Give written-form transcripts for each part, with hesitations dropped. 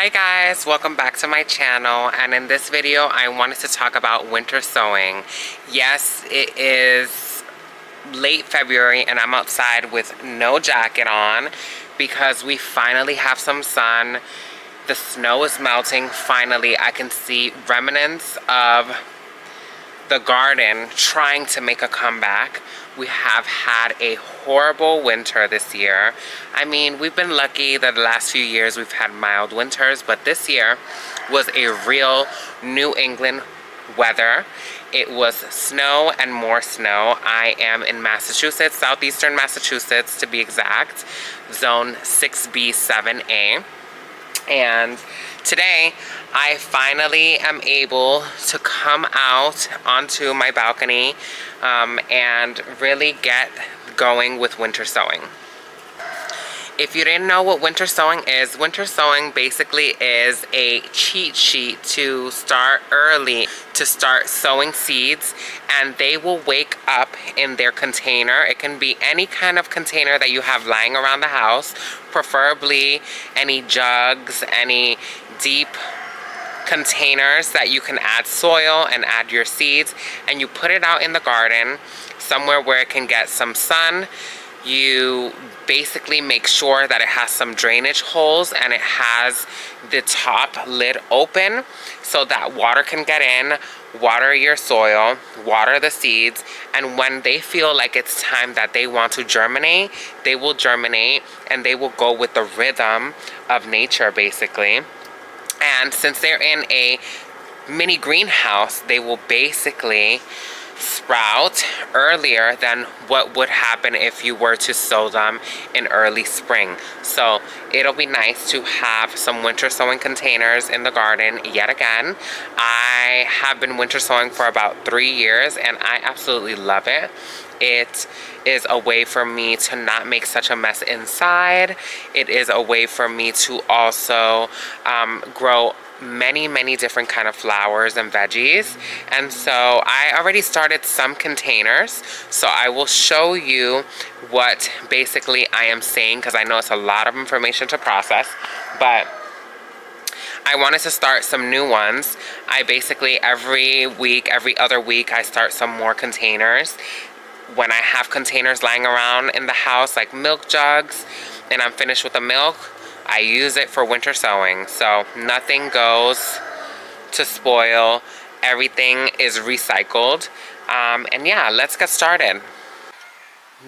Hi guys, welcome back to my channel, and in this video I wanted to talk about winter sowing. Yes, it is late February and I'm outside with no jacket on because we finally have some sun. The snow is melting. Finally, I can see remnants of the garden trying to make a comeback. We have had a horrible winter this year. I mean, we've been lucky that the last few years we've had mild winters, but this year was a real New England weather. It was snow and more snow. I am in Massachusetts, Southeastern Massachusetts to be exact, zone 6B7A. And today I finally am able to come out onto my balcony and really get going with winter sowing. If you didn't know what winter sowing basically is a cheat sheet to start early, to start sowing seeds, and they will wake up in their container. It can be any kind of container that you have lying around the house, preferably any jugs, any deep containers that you can add soil and add your seeds, and you put it out in the garden somewhere where it can get some sun. You basically make sure that it has some drainage holes and it has the top lid open so that water can get in, water your soil, water the seeds, and when they feel like it's time that they want to germinate, they will germinate and they will go with the rhythm of nature basically. And since they're in a mini greenhouse, they will basically sprout earlier than what would happen if you were to sow them in early spring. So it'll be nice to have some winter sowing containers in the garden yet again. I have been winter sowing for about 3 years and I absolutely love it. It is a way for me to not make such a mess inside. It is a way for me to also grow many different kind of flowers and veggies. And so I already started some containers, so I will show you what basically I am saying, because I know it's a lot of information to process, but I wanted to start some new ones. I basically every other week I start some more containers. When I have containers lying around in the house like milk jugs and I'm finished with the milk, I use it for winter sowing. So nothing goes to spoil. Everything is recycled. And yeah, let's get started.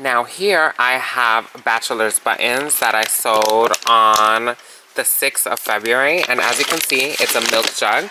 Now here I have bachelor's buttons that I sewed on the 6th of February. And as you can see, it's a milk jug.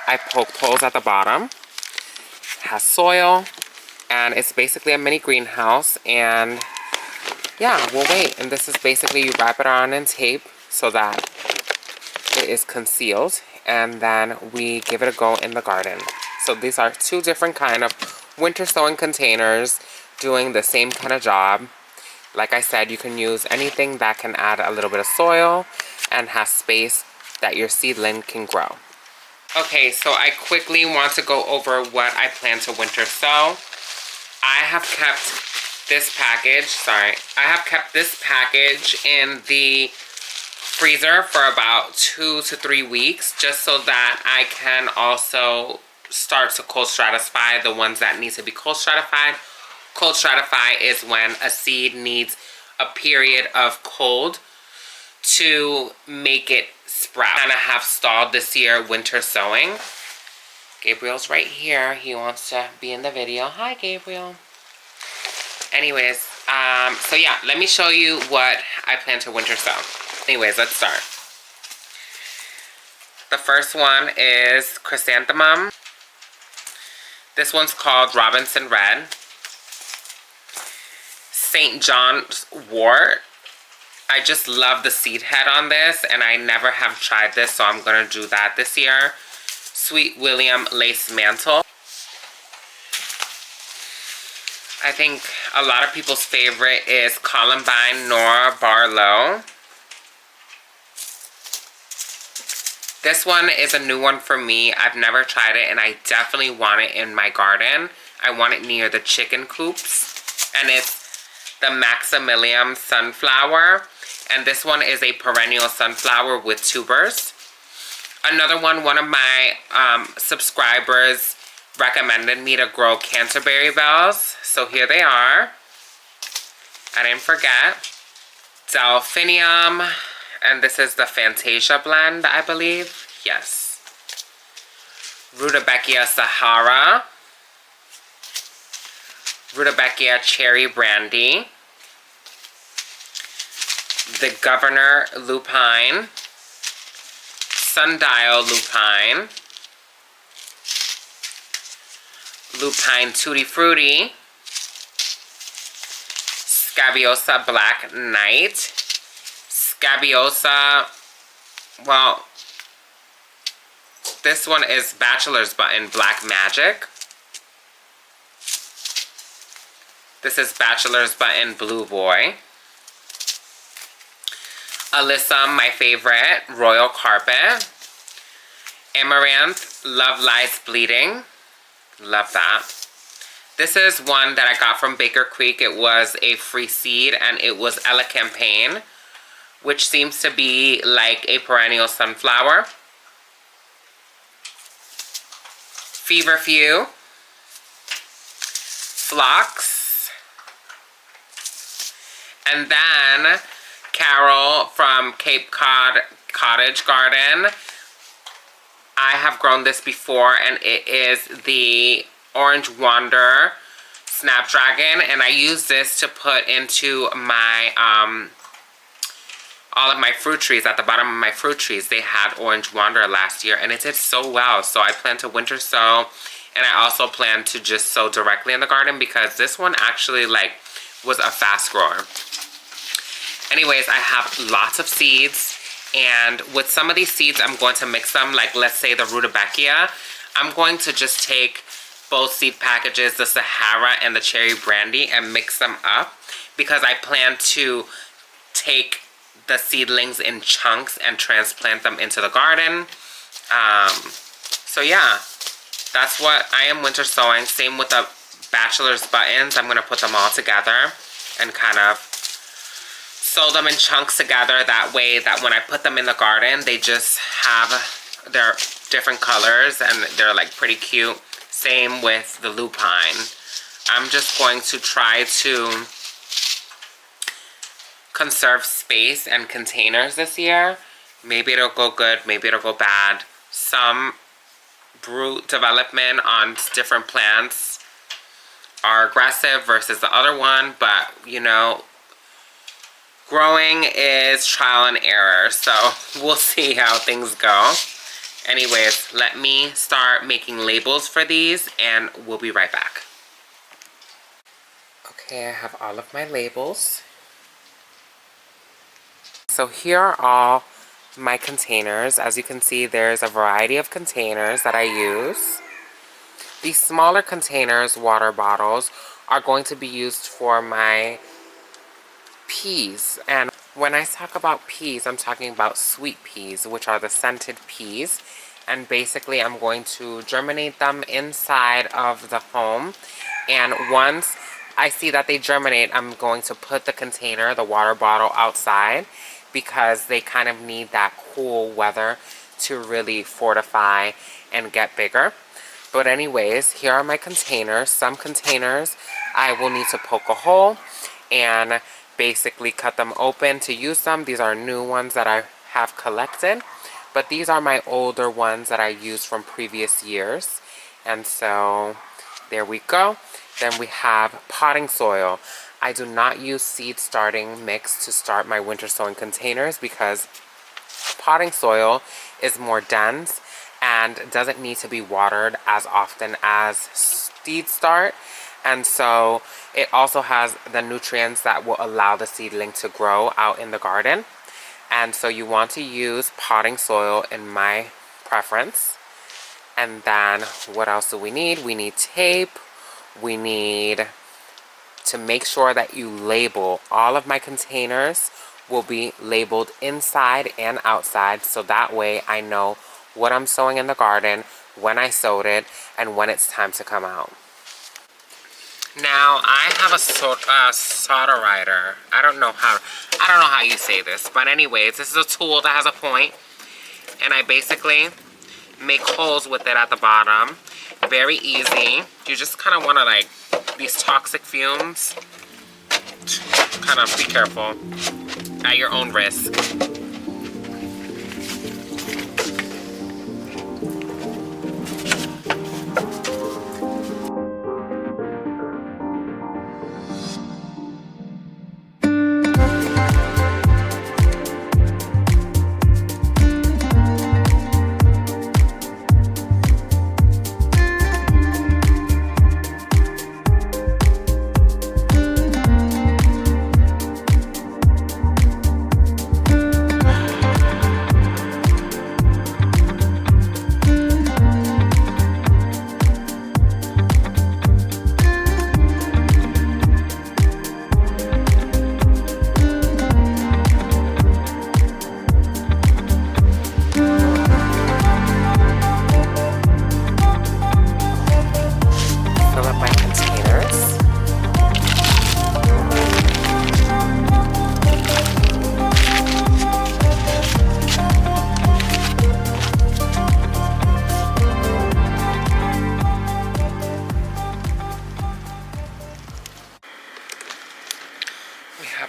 I poked holes at the bottom. It has soil. And it's basically a mini greenhouse. And yeah, we'll wait. And this is basically, you wrap it on in tape so that it is concealed, and then we give it a go in the garden. So these are two different kind of winter sowing containers doing the same kind of job. Like I said, you can use anything that can add a little bit of soil and has space that your seedling can grow. Okay, so I quickly want to go over what I plan to winter sow. I have kept this package in the freezer for about 2 to 3 weeks, just so that I can also start to cold stratify the ones that need to be cold stratified. Cold stratify is when a seed needs a period of cold to make it sprout. And I have stalled this year winter sowing. Gabriel's right here. He wants to be in the video. Hi, Gabriel. Anyways, so yeah, let me show you what I plan to winter sow. Anyways, let's start. The first one is chrysanthemum. This one's called Robinson Red. St. John's wort. I just love the seed head on this, and I never have tried this, so I'm going to do that this year. Sweet William lace mantle. I think a lot of people's favorite is Columbine Nora Barlow. This one is a new one for me. I've never tried it, and I definitely want it in my garden. I want it near the chicken coops. And it's the Maximilian sunflower. And this one is a perennial sunflower with tubers. Another one of my subscribers recommended me to grow Canterbury bells. So here they are. I didn't forget. Delphinium. And this is the Fantasia blend, I believe. Yes. Rudbeckia Sahara. Rudbeckia Cherry Brandy. The Governor Lupine. Sundial Lupine. Lupine Tutti Frutti. Scabiosa Black Knight. Scabiosa, well, this one is Bachelor's Button Black Magic. This is Bachelor's Button Blue Boy. Alyssa, my favorite, Royal Carpet. Amaranth, Love Lies Bleeding. Love that. This is one that I got from Baker Creek. It was a free seed and it was Ella Campaign, which seems to be like a perennial sunflower. Feverfew. Phlox. And then Carol from Cape Cod Cottage Garden. I have grown this before and it is the Orange Wander Snapdragon, and I use this to put into my all of my fruit trees. At the bottom of my fruit trees they had Orange Wander last year and it did so well, so I plan to winter sow, and I also plan to just sow directly in the garden because this one actually like was a fast grower. Anyways, I have lots of seeds, and with some of these seeds I'm going to mix them, like let's say the Rudbeckia. I'm going to just take both seed packages, the Sahara and the Cherry Brandy, and mix them up because I plan to take the seedlings in chunks and transplant them into the garden. So yeah, that's what I am winter sowing. Same with the Bachelor's Buttons. I'm going to put them all together and kind of sow them in chunks together. That way that when I put them in the garden, they just have their different colors and they're like pretty cute. Same with the lupine. I'm just going to try to conserve space and containers this year. Maybe it'll go good, maybe it'll go bad. Some root development on different plants are aggressive versus the other one, but you know, growing is trial and error, so we'll see how things go. Anyways, let me start making labels for these and we'll be right back. Okay, I have all of my labels. So here are all my containers. As you can see, there's a variety of containers that I use. These smaller containers, water bottles, are going to be used for my peas. And when I talk about peas, I'm talking about sweet peas, which are the scented peas. And basically, I'm going to germinate them inside of the home. And once I see that they germinate, I'm going to put the container, the water bottle, outside because they kind of need that cool weather to really fortify and get bigger. But anyways, here are my containers. Some containers I will need to poke a hole and basically cut them open to use them. These are new ones that I have collected, but these are my older ones that I used from previous years. And so there we go. Then we have potting soil. I do not use seed starting mix to start my winter sowing containers because potting soil is more dense and doesn't need to be watered as often as seed start. And so it also has the nutrients that will allow the seedling to grow out in the garden. And so you want to use potting soil in my preference. And then what else do we need? We need tape. We need to make sure that you label. All of my containers will be labeled inside and outside, so that way I know what I'm sowing in the garden, when I sowed it, and when it's time to come out. Now I have a solderizer. I don't know how you say this, but anyways, this is a tool that has a point, And I basically make holes with it at the bottom. Very easy. You just kind of want to, like, these toxic fumes, kind of be careful at your own risk.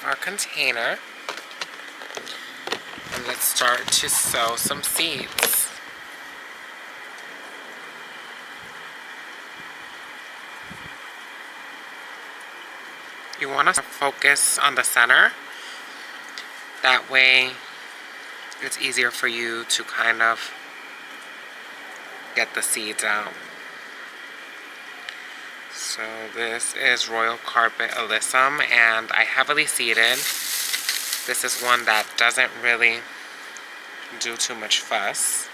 Our container, and let's start to sow some seeds. You want to focus on the center. That way it's easier for you to kind of get the seeds out. So this is Royal Carpet Alyssum, and I heavily seeded. This is one that doesn't really do too much fuss.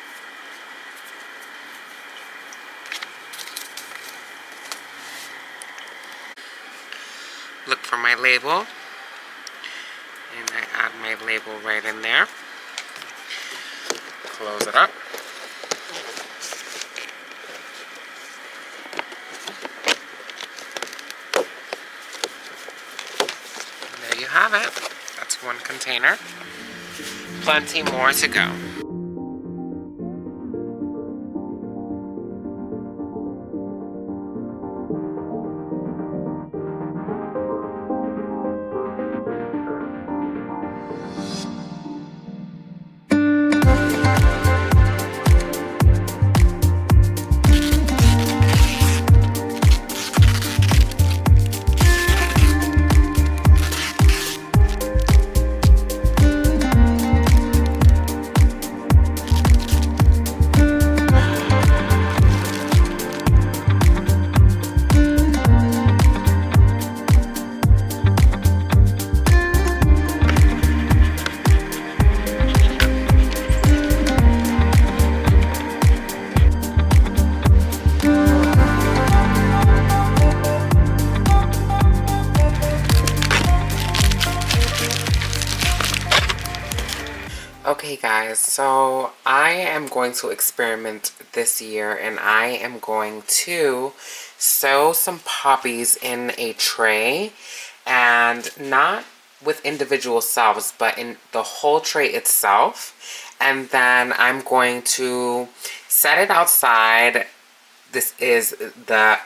Look for my label, and I add my label right in there. Close it up. You have it. That's one container. Plenty more to go. Okay guys, so I am going to experiment this year, and I am going to sow some poppies in a tray, and not with individual selves, but in the whole tray itself. And then I'm going to set it outside. This is the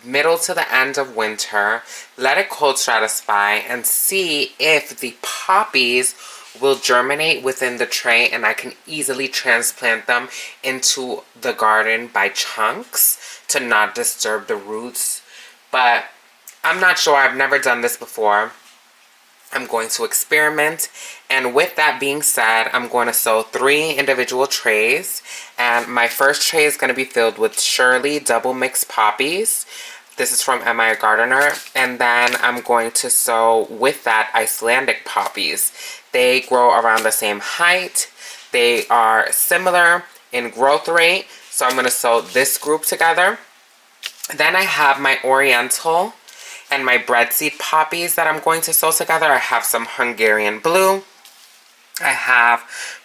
middle to the end of winter. Let it cold stratify and see if the poppies will germinate within the tray, and I can easily transplant them into the garden by chunks to not disturb the roots. But I'm not sure. I've never done this before. I'm going to experiment, and with that being said, I'm going to sow 3 individual trays, and my first tray is going to be filled with Shirley double mix poppies. This is from M.I. Gardener. And then I'm going to sow with that Icelandic poppies. They grow around the same height. They are similar in growth rate. So I'm going to sow this group together. Then I have my Oriental and my breadseed poppies that I'm going to sow together. I have some Hungarian blue. I have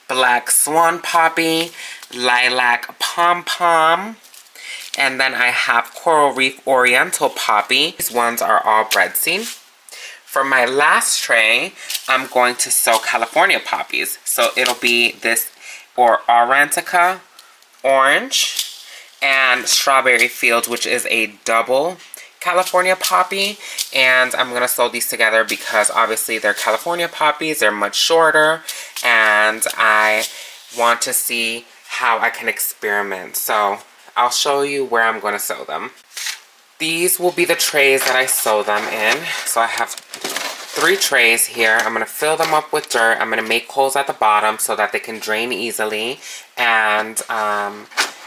black swan poppy, lilac pom-pom. And then I have Coral Reef Oriental Poppy. These ones are all breadseed. For my last tray, I'm going to sow California poppies. So it'll be this or Aurantica orange, and Strawberry Fields, which is a double California poppy. And I'm gonna sew these together because obviously they're California poppies, they're much shorter, and I want to see how I can experiment. So I'll show you where I'm gonna sew them. These will be the trays that I sew them in. So I have 3 trays here. I'm gonna fill them up with dirt. I'm gonna make holes at the bottom so that they can drain easily. And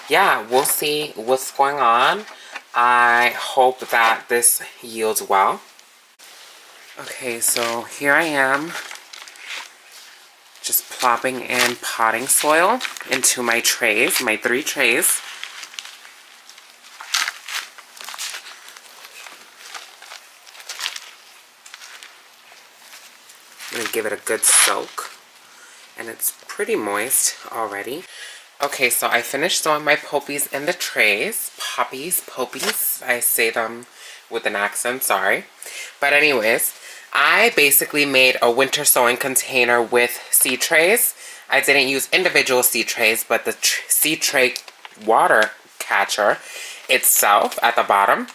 yeah, we'll see what's going on. I hope that this yields well. Okay, so here I am, just plopping in potting soil into my trays, my 3 trays. I'm gonna give it a good soak, and it's pretty moist already. Okay, so I finished sewing my poppies in the trays. Poppies. I say them with an accent, sorry. But anyways, I basically made a winter sewing container with seed trays. I didn't use individual seed trays, but the seed tray water catcher itself at the bottom.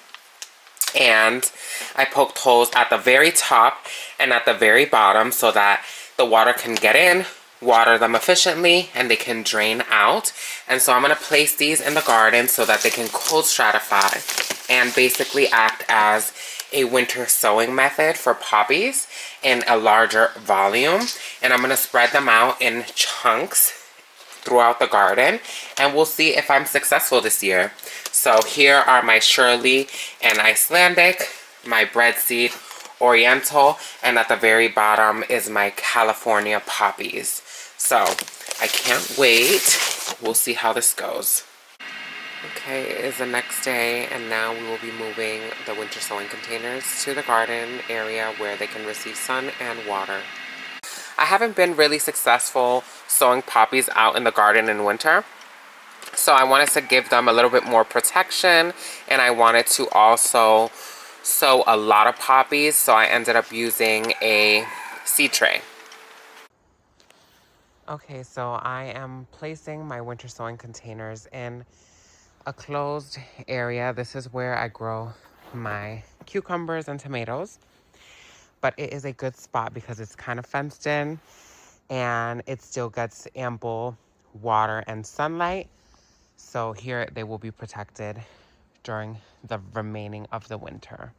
And I poked holes at the very top and at the very bottom so that the water can get in, water them efficiently, and they can drain out. And so I'm going to place these in the garden so that they can cold stratify and basically act as a winter sowing method for poppies in a larger volume. And I'm going to spread them out in chunks throughout the garden, and we'll see if I'm successful this year. So here are my Shirley and Icelandic, my breadseed Oriental, and at the very bottom is my California poppies. So I can't wait. We'll see how this goes. Okay, it is the next day, and now we will be moving the winter sowing containers to the garden area where they can receive sun and water. I haven't been really successful sowing poppies out in the garden in winter, so I wanted to give them a little bit more protection, and I wanted to also sow a lot of poppies, so I ended up using a seed tray. Okay, so I am placing my winter sowing containers in a closed area. This is where I grow my cucumbers and tomatoes, but it is a good spot because it's kind of fenced in and it still gets ample water and sunlight. So here they will be protected during the remaining of the winter.